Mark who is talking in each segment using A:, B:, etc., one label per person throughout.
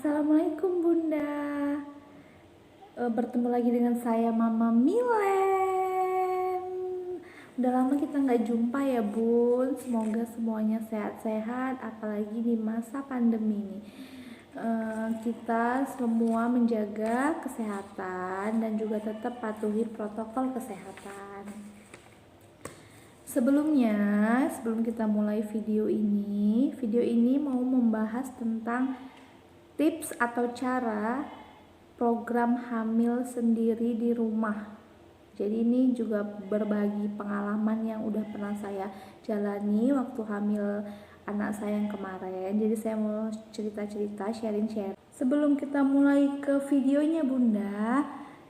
A: Assalamualaikum Bunda. Bertemu lagi dengan saya Mama Milen. Udah lama kita nggak jumpa ya Bun. Semoga semuanya sehat-sehat, apalagi di masa pandemi ini. Kita semua menjaga kesehatan dan juga tetap patuhi protokol kesehatan. Sebelum kita mulai video ini mau membahas tentang tips atau cara program hamil sendiri di rumah. Jadi ini juga berbagi pengalaman yang udah pernah saya jalani waktu hamil anak saya yang kemarin. Jadi saya mau cerita-cerita, sharing-sharing. Sebelum kita mulai ke videonya Bunda,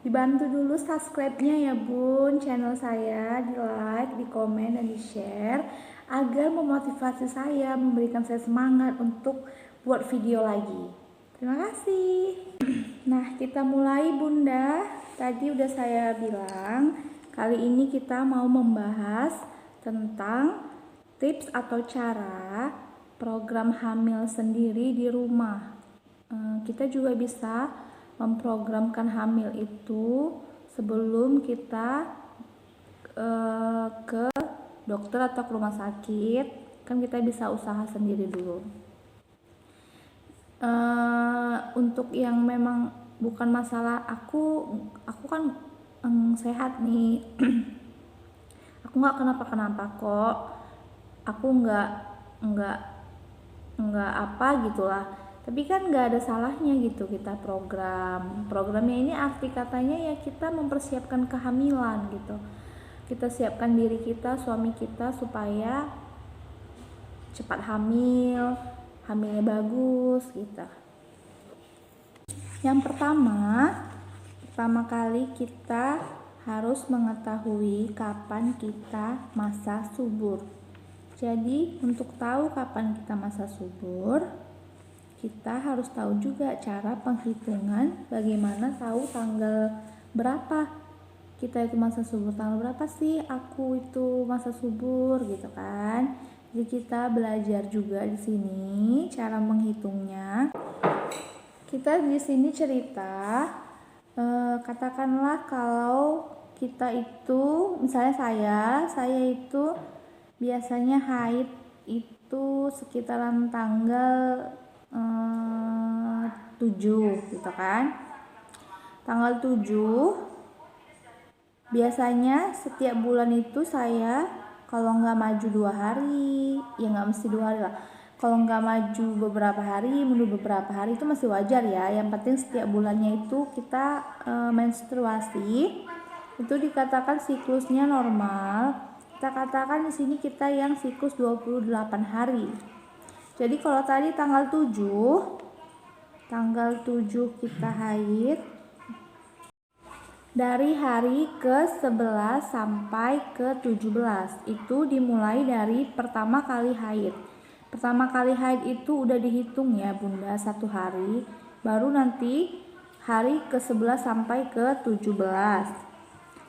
A: dibantu dulu subscribe-nya ya Bun, channel saya, di like, di komen, dan di share agar memotivasi saya, memberikan saya semangat untuk buat video lagi. Terima kasih. Nah, kita mulai Bunda. Tadi udah saya bilang, kali ini kita mau membahas tentang tips atau cara program hamil sendiri di rumah. Kita juga bisa memprogramkan hamil itu sebelum kita ke dokter atau ke rumah sakit. Kan kita bisa usaha sendiri dulu. Untuk yang memang bukan masalah aku kan sehat nih. Aku nggak kenapa-kenapa kok. Aku nggak apa gitulah. Tapi kan nggak ada salahnya gitu kita programnya ini, arti katanya ya kita mempersiapkan kehamilan gitu. Kita siapkan diri kita, suami kita supaya cepat hamilnya bagus gitu. Yang pertama kali kita harus mengetahui kapan kita masa subur. Jadi untuk tahu kapan kita masa subur, kita harus tahu juga cara penghitungan, bagaimana tahu tanggal berapa kita itu masa subur, tanggal berapa sih aku itu masa subur gitu kan. Jadi kita belajar juga di sini cara menghitungnya. Kita di sini cerita, katakanlah kalau kita itu, misalnya saya itu biasanya haid itu sekitaran tanggal 7 gitu kan. Tanggal 7 biasanya setiap bulan itu saya kalau nggak maju 2 hari, ya nggak mesti 2 hari lah. Kalau nggak maju beberapa hari, mundur beberapa hari itu masih wajar ya. Yang penting setiap bulannya itu kita menstruasi, itu dikatakan siklusnya normal. Kita katakan di sini kita yang siklus 28 hari. Jadi kalau tadi tanggal 7 kita haid, dari hari ke-11 sampai ke-17 itu dimulai dari pertama kali haid. Pertama kali haid itu udah dihitung ya Bunda 1 hari, baru nanti hari ke-11 sampai ke-17.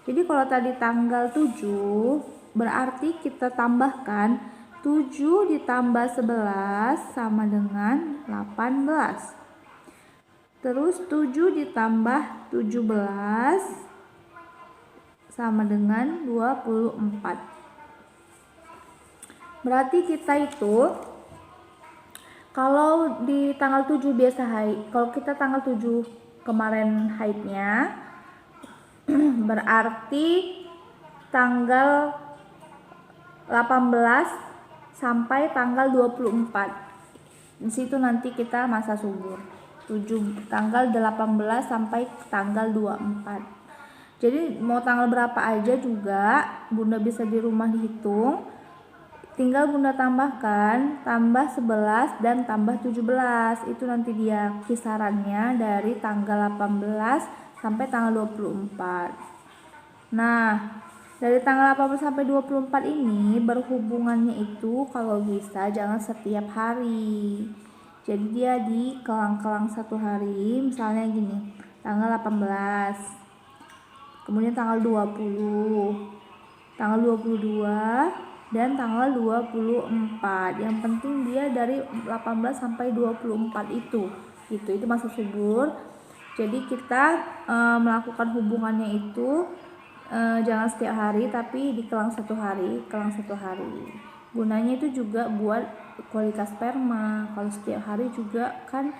A: Jadi kalau tadi tanggal 7 berarti kita tambahkan 7 ditambah 11 sama dengan 18. Terus 7 ditambah 17 sama dengan 24. Berarti kita itu kalau di tanggal 7 biasa haid, kalau kita tanggal 7 kemarin haidnya, berarti tanggal 18 sampai tanggal 24. Di situ nanti kita masa subur. Tanggal 18 sampai tanggal 24. Jadi mau tanggal berapa aja juga Bunda bisa di rumah dihitung. Tinggal Bunda tambahkan, tambah 11 dan tambah 17. Itu nanti dia kisarannya dari tanggal 18 sampai tanggal 24. Nah, dari tanggal 18 sampai 24 ini berhubungannya itu kalau bisa jangan setiap hari. Jadi dia di kelang-kelang 1 hari, misalnya gini, tanggal 18, kemudian tanggal 20, tanggal 22, dan tanggal 24. Yang penting dia dari 18 sampai 24 itu. gitu. Itu masa subur. Jadi kita melakukan hubungannya itu jangan setiap hari, tapi dikelang satu hari. Gunanya itu juga buat kualitas sperma. Kalau setiap hari juga kan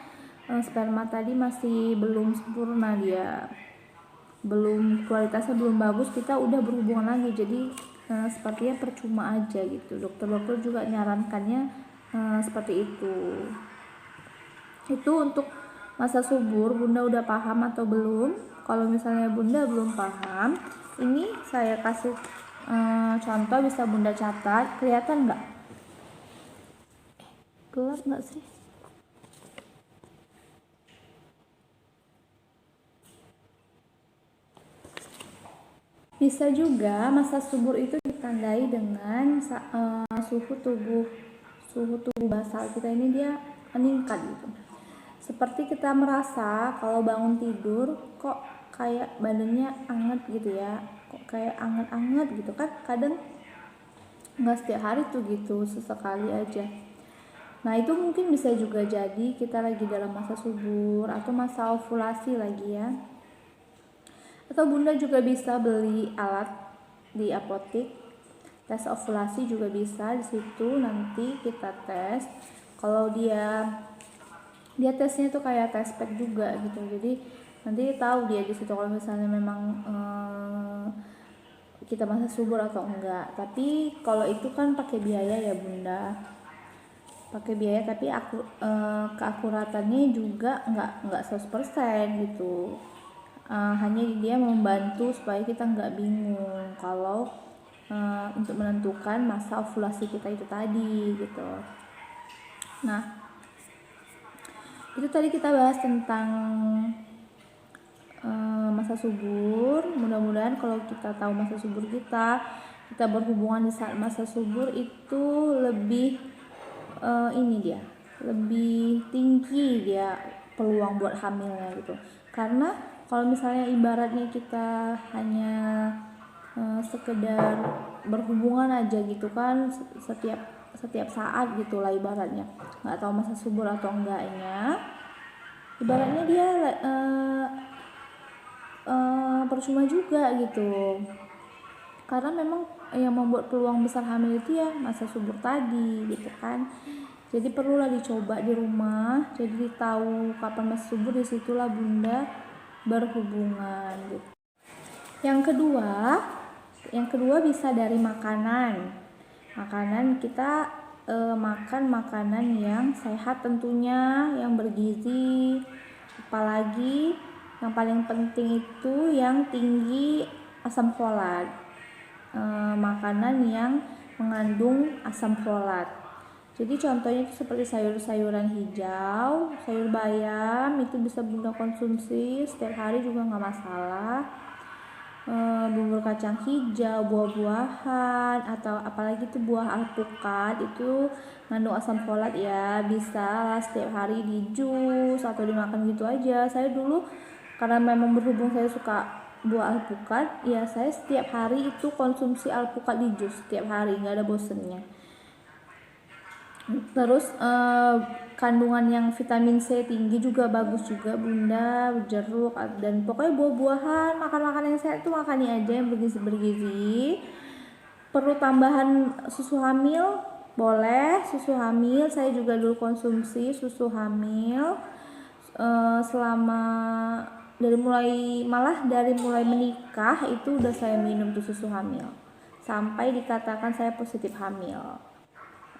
A: sperma tadi masih belum sempurna, dia kualitasnya belum bagus, kita udah berhubungan lagi, jadi sepertinya percuma aja gitu. Dokter-dokter juga nyarankannya seperti itu. Itu untuk masa subur. Bunda udah paham atau belum? Kalau misalnya bunda belum paham, ini saya kasih contoh, bisa bunda catat. Kelihatan nggak? Gelap nggak sih? Bisa juga masa subur itu ditandai dengan suhu tubuh basal kita ini dia meningkat gitu. Seperti kita merasa kalau bangun tidur kok kayak badannya anget gitu ya, kok kayak anget-anget gitu kan, kadang nggak setiap hari tuh gitu, sesekali aja. Nah itu mungkin bisa juga jadi kita lagi dalam masa subur atau masa ovulasi lagi ya. Atau bunda juga bisa beli alat di apotik, tes ovulasi juga bisa di situ, nanti kita tes. Kalau dia tesnya tuh kayak tes pack juga gitu, jadi nanti tahu dia di situ kalau misalnya memang kita masa subur atau enggak. Tapi kalau itu kan pakai biaya ya bunda, pakai biaya, tapi keakuratannya juga nggak 100% gitu. Hanya dia membantu supaya kita nggak bingung kalau untuk menentukan masa ovulasi kita itu tadi gitu. Nah itu tadi kita bahas tentang masa subur. Mudah-mudahan kalau kita tahu masa subur kita berhubungan di saat masa subur itu lebih lebih tinggi dia peluang buat hamilnya gitu. Karena kalau misalnya ibaratnya kita hanya sekedar berhubungan aja gitu kan, setiap saat gitulah ibaratnya, nggak tahu masa subur atau enggaknya, ibaratnya dia percuma juga gitu. Karena memang yang membuat peluang besar hamil itu ya masa subur tadi gitu kan. Jadi perlulah dicoba di rumah, jadi tahu kapan masa subur, disitulah bunda berhubungan gitu. Yang kedua bisa dari makanan kita makan makanan yang sehat tentunya, yang bergizi, apalagi yang paling penting itu yang tinggi asam folat, makanan yang mengandung asam folat. Jadi contohnya itu seperti sayur-sayuran hijau, sayur bayam itu bisa bunda konsumsi setiap hari juga nggak masalah. Bubur kacang hijau, buah-buahan, atau apalagi itu buah alpukat itu mengandung asam folat ya, bisa setiap hari di jus atau dimakan gitu aja. Saya dulu karena memang berhubung saya suka buah alpukat ya, saya setiap hari itu konsumsi alpukat di jus setiap hari, nggak ada bosennya. Terus kandungan yang vitamin C tinggi juga bagus juga bunda, jeruk, dan pokoknya buah-buahan, makan yang sehat itu makani aja yang bergizi. Perlu tambahan susu hamil boleh, susu hamil saya juga dulu konsumsi susu hamil selama dari mulai menikah itu udah saya minum tuh susu hamil sampai dikatakan saya positif hamil,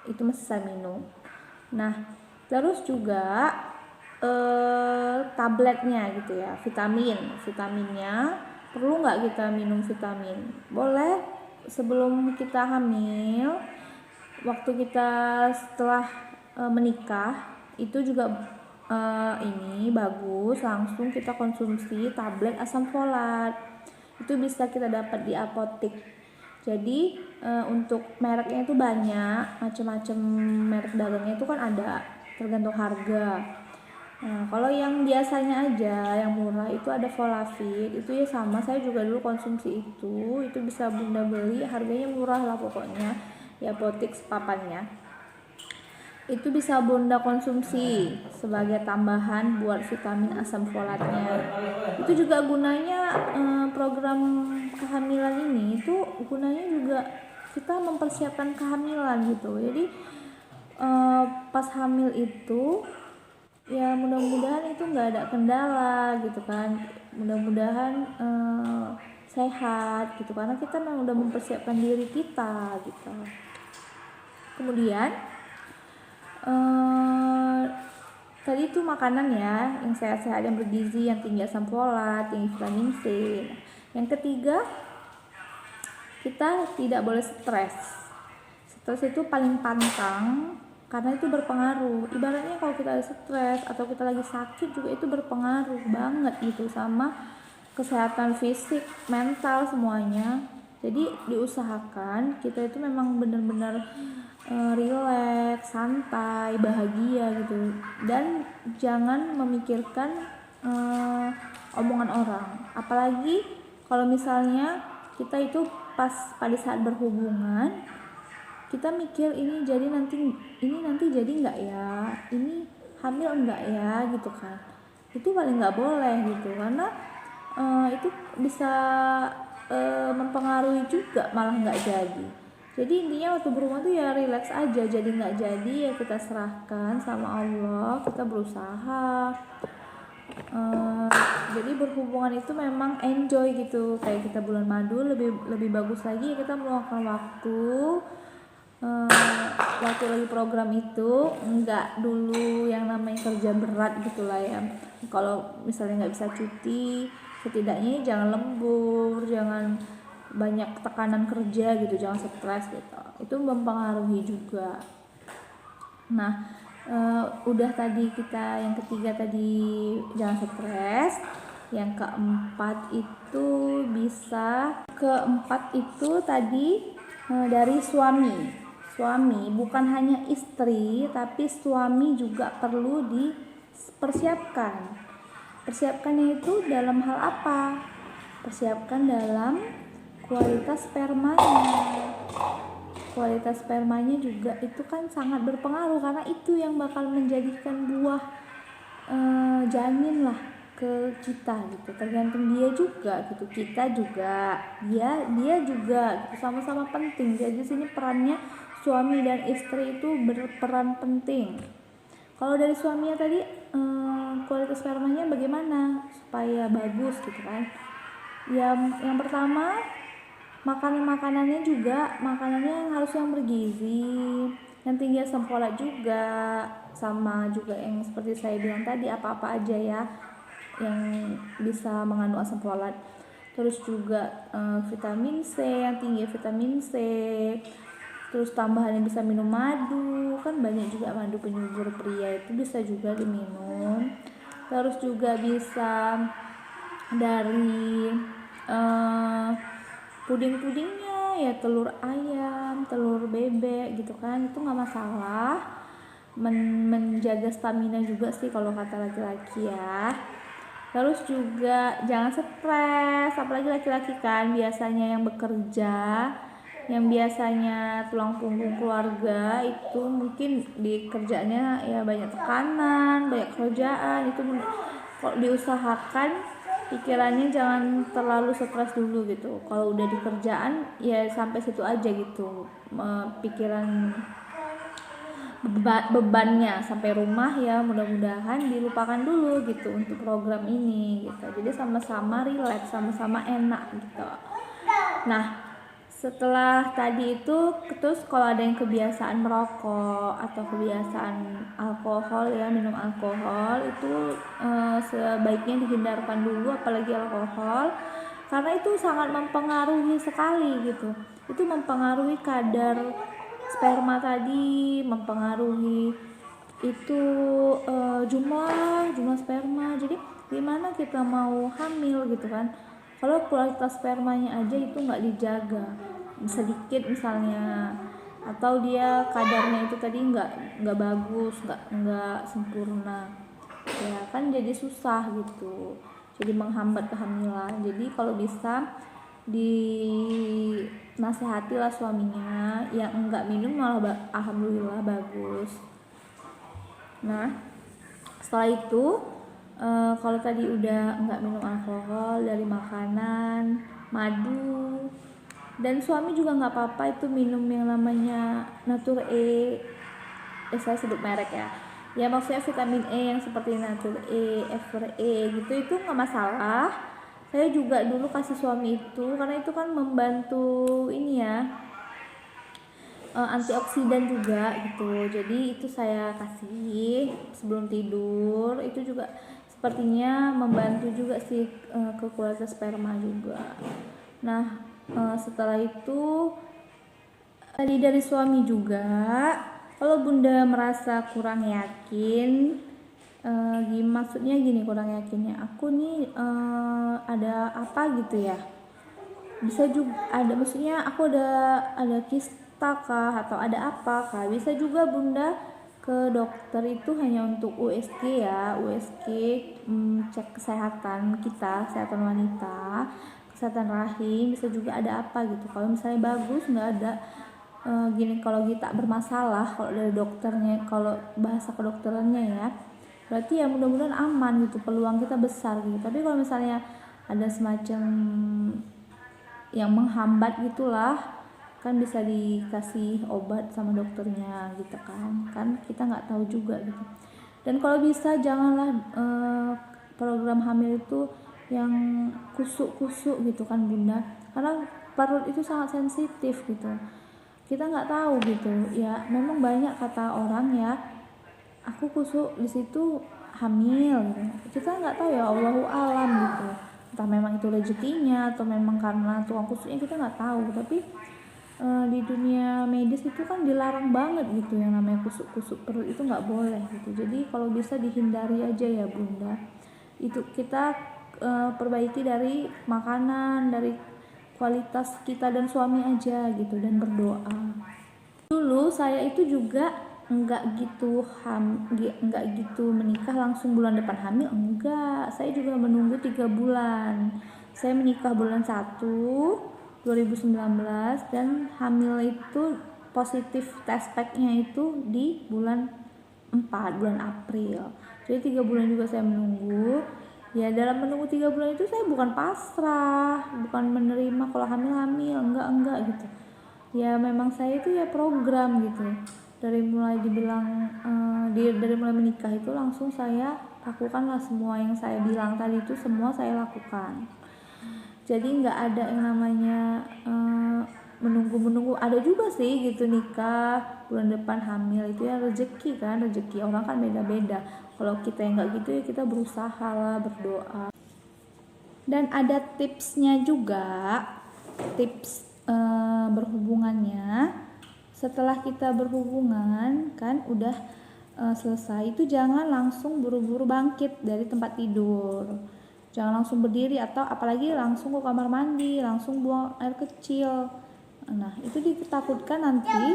A: itu masih saya minum. Nah terus juga tabletnya gitu ya, vitaminnya perlu nggak kita minum vitamin? Boleh sebelum kita hamil, waktu kita setelah menikah itu juga ini bagus langsung kita konsumsi tablet asam folat, itu bisa kita dapat di apotik. Jadi untuk mereknya itu banyak, macam-macam merek dagangnya itu kan ada, tergantung harga. Nah, kalau yang biasanya aja yang murah itu ada Volafit, itu ya sama, saya juga dulu konsumsi itu bisa bunda beli, harganya murah lah pokoknya, di apotik sepapannya. itu bisa Bunda konsumsi sebagai tambahan buat vitamin asam folatnya. Itu juga gunanya program kehamilan ini itu gunanya juga kita mempersiapkan kehamilan gitu. Jadi pas hamil itu ya mudah-mudahan itu nggak ada kendala gitu kan, mudah-mudahan sehat gitu, karena kita memang udah mempersiapkan diri kita gitu. Kemudian tadi itu makanan ya yang sehat-sehat, yang bergizi, yang tinggi asam folat, tinggi vitamin C. Yang ketiga, kita tidak boleh stres. Stres itu paling pantang karena itu berpengaruh. Ibaratnya kalau kita stres atau kita lagi sakit juga itu berpengaruh banget gitu sama kesehatan fisik, mental, semuanya. Jadi diusahakan kita itu memang benar-benar rileks, santai, bahagia gitu, dan jangan memikirkan omongan orang. Apalagi kalau misalnya kita itu pas pada saat berhubungan kita mikir ini nanti jadi nggak ya, ini hamil enggak ya gitu kan, itu paling nggak boleh gitu, karena itu bisa mempengaruhi juga malah nggak jadi. Jadi intinya waktu berhubungan tuh ya relax aja, jadi nggak jadi ya kita serahkan sama Allah, kita berusaha. Jadi berhubungan itu memang enjoy gitu, kayak kita bulan madu lebih bagus lagi kita meluangkan waktu lagi program itu, enggak dulu yang namanya kerja berat gitulah ya. Kalau misalnya nggak bisa cuti, setidaknya jangan lembur, jangan banyak tekanan kerja gitu, jangan stres gitu, itu mempengaruhi juga. Nah udah tadi kita yang ketiga tadi jangan stres. Yang keempat itu tadi dari suami bukan hanya istri, tapi suami juga perlu persiapkannya itu dalam hal apa? Persiapkan dalam kualitas spermanya juga itu kan sangat berpengaruh, karena itu yang bakal menjadikan buah janin lah ke kita gitu, tergantung dia juga gitu, kita juga, dia juga gitu, sama-sama penting. Jadi sini perannya suami dan istri itu berperan penting. Kalau dari suaminya tadi kualitas spermanya bagaimana supaya bagus gitu kan? Yang pertama, makanannya yang harus yang bergizi, yang tinggi asam folat juga, sama juga yang seperti saya bilang tadi, apa-apa aja ya yang bisa mengandung asam folat. Terus juga vitamin C, yang tinggi vitamin C. Terus tambahannya bisa minum madu, kan banyak juga madu penyubur pria itu bisa juga diminum. Terus juga bisa dari puding-pudingnya ya, telur ayam, telur bebek gitu kan, itu nggak masalah. Menjaga stamina juga sih kalau kata laki-laki ya. Terus juga jangan stres, apalagi laki-laki kan biasanya yang bekerja, yang biasanya tulang punggung keluarga, itu mungkin di kerjanya ya banyak tekanan, banyak kerjaan, itu kok diusahakan pikirannya jangan terlalu stres dulu gitu. Kalau udah di kerjaan ya sampai situ aja gitu, pikiran bebannya sampai rumah ya mudah-mudahan dilupakan dulu gitu untuk program ini gitu. Jadi sama-sama relax, sama-sama enak gitu. Nah setelah tadi itu, terus kalau ada yang kebiasaan merokok atau kebiasaan alkohol ya, minum alkohol itu sebaiknya dihindarkan dulu, apalagi alkohol, karena itu sangat mempengaruhi sekali gitu. Itu mempengaruhi kadar sperma tadi, mempengaruhi itu jumlah sperma. Jadi gimana kita mau hamil gitu kan kalau kualitas spermanya aja itu nggak dijaga, sedikit misalnya, atau dia kadarnya itu tadi nggak bagus, nggak sempurna, ya kan jadi susah gitu, jadi menghambat kehamilan. Jadi kalau bisa dinasehatilah suaminya, yang enggak minum malah alhamdulillah bagus. Nah, setelah itu kalau tadi udah nggak minum alkohol dari makanan, madu, dan suami juga nggak apa-apa itu minum yang namanya Nature E, saya sebut merek ya. Ya maksudnya vitamin E yang seperti Nature E, Ever E gitu, itu nggak masalah. Saya juga dulu kasih suami itu karena itu kan membantu ini ya, antioksidan juga gitu. Jadi itu saya kasih sebelum tidur. Itu juga sepertinya membantu juga sih ke kualitas sperma juga. Nah, setelah itu tadi dari suami juga, kalau bunda merasa kurang yakin, maksudnya gini, kurang yakinnya aku nih ada apa gitu ya, bisa juga ada, maksudnya aku ada kista kah atau ada apa kah, bisa juga bunda ke dokter itu hanya untuk USG ya, USG, cek kesehatan kita, kesehatan wanita, kesehatan rahim, bisa juga ada apa gitu. Kalau misalnya bagus, nggak ada gini, kalau kita bermasalah, kalau dari dokternya, kalau bahasa kedokterannya ya, berarti ya mudah-mudahan aman gitu, peluang kita besar gitu. Tapi kalau misalnya ada semacam yang menghambat gitulah, kan bisa dikasih obat sama dokternya gitu kan kita nggak tahu juga gitu. Dan kalau bisa janganlah program hamil itu yang kusuk-kusuk gitu kan bunda, karena perut itu sangat sensitif gitu, kita nggak tahu gitu ya. Memang banyak kata orang ya, aku kusuk di situ hamil gitu, kita nggak tahu ya, Allahu alam gitu, entah memang itu rezekinya atau memang karena tukang kusuknya, kita nggak tahu. Tapi di dunia medis itu kan dilarang banget gitu, yang namanya kusuk-kusuk perut itu nggak boleh gitu. Jadi kalau bisa dihindari aja ya bunda. Itu kita perbaiki dari makanan, dari kualitas kita dan suami aja gitu, dan berdoa. Dulu saya itu juga nggak gitu menikah langsung bulan depan hamil, enggak, saya juga menunggu 3 bulan. Saya menikah bulan 1 2019 dan hamil itu positif test packnya itu di bulan 4, bulan April. Jadi 3 bulan juga saya menunggu. Ya dalam menunggu 3 bulan itu saya bukan pasrah, bukan menerima kalau hamil-hamil, enggak gitu. Ya memang saya itu ya program gitu. Dari mulai dibilang dari mulai menikah itu langsung saya lakukanlah semua yang saya bilang tadi itu, semua saya lakukan. Jadi nggak ada yang namanya menunggu. Ada juga sih gitu nikah bulan depan hamil, itu ya rezeki kan, rezeki orang kan beda-beda. Kalau kita yang nggak gitu ya kita berusaha lah, berdoa. Dan ada tipsnya juga, tips berhubungannya. Setelah kita berhubungan kan udah selesai, itu jangan langsung buru-buru bangkit dari tempat tidur, jangan langsung berdiri atau apalagi langsung ke kamar mandi, langsung buang air kecil. Nah itu ditakutkan nanti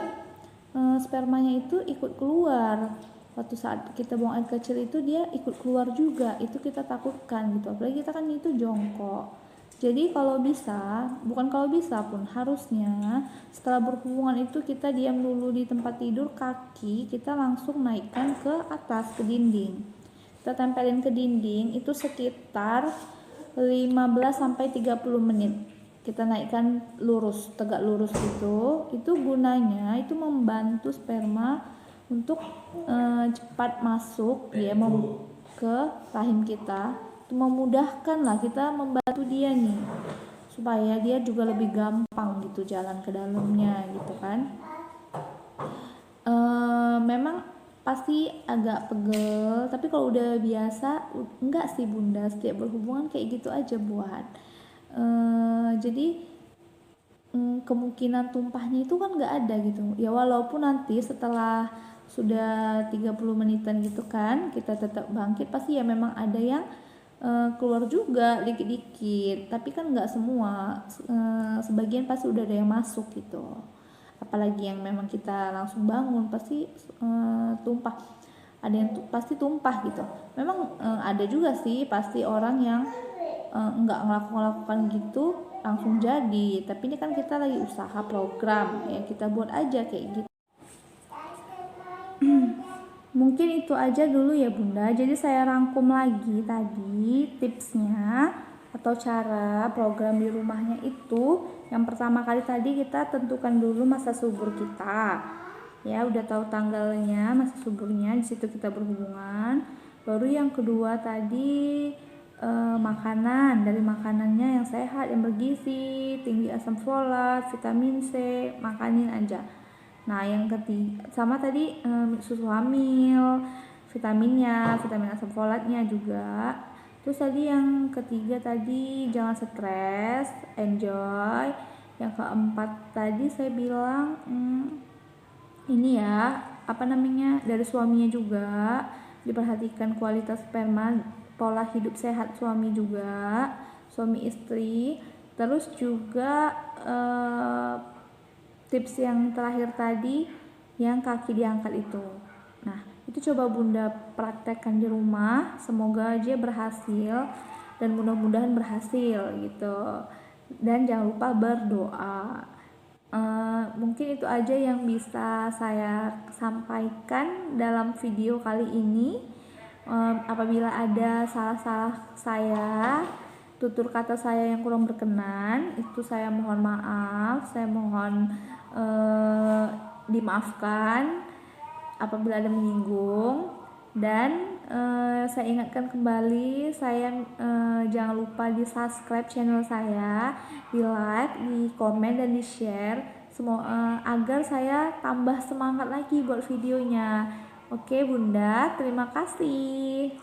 A: spermanya itu ikut keluar. Waktu saat kita buang air kecil itu dia ikut keluar juga, itu kita takutkan gitu. Apalagi kita kan itu jongkok. Jadi kalau bisa, bukan kalau bisa pun, harusnya setelah berhubungan itu kita diam dulu di tempat tidur, kaki kita langsung naikkan ke atas, ke dinding. Kita tempelin ke dinding itu sekitar 15-30 menit. Kita naikkan lurus, tegak lurus gitu. Itu gunanya itu membantu sperma untuk cepat masuk dia ke rahim kita. Memudahkan lah, kita membantu dia nih supaya dia juga lebih gampang gitu jalan ke dalamnya gitu kan. Memang pasti agak pegel, tapi kalau udah biasa enggak sih bunda, setiap berhubungan kayak gitu aja buat jadi kemungkinan tumpahnya itu kan nggak ada gitu ya, walaupun nanti setelah sudah 30 menitan gitu kan kita tetap bangkit, pasti ya memang ada yang keluar juga dikit-dikit, tapi kan nggak semua, sebagian pasti udah ada yang masuk gitu. Apalagi yang memang kita langsung bangun pasti tumpah, ada yang pasti tumpah gitu. Memang ada juga sih pasti orang yang nggak ngelakukan gitu langsung jadi, tapi ini kan kita lagi usaha program ya, kita buat aja kayak gitu. Mungkin itu aja dulu ya Bunda. Jadi saya rangkum lagi tadi tipsnya atau cara program di rumahnya itu. Yang pertama kali tadi kita tentukan dulu masa subur kita. Ya, udah tahu tanggalnya, masa suburnya, di situ kita berhubungan. Baru yang kedua tadi makanan, dari makanannya yang sehat, yang bergizi, tinggi asam folat, vitamin C, makanin aja. Nah, yang ketiga sama tadi susu hamil, vitaminnya, vitamin asam folatnya juga. Terus tadi yang ketiga tadi jangan stres, enjoy. Yang keempat tadi saya bilang ini ya, apa namanya, dari suaminya juga diperhatikan kualitas sperma, pola hidup sehat suami juga, suami istri. Terus juga tips yang terakhir tadi yang kaki diangkat itu. Nah, itu coba Bunda praktekkan di rumah, semoga aja berhasil dan mudah-mudahan berhasil gitu. Dan jangan lupa berdoa. Mungkin itu aja yang bisa saya sampaikan dalam video kali ini. Apabila ada salah-salah saya, tutur kata saya yang kurang berkenan, itu saya mohon maaf, saya mohon dimaafkan apabila ada menyinggung. Dan saya ingatkan kembali, saya jangan lupa di subscribe channel saya, di like, di komen, dan di share semua agar saya tambah semangat lagi buat videonya. Oke Bunda, terima kasih.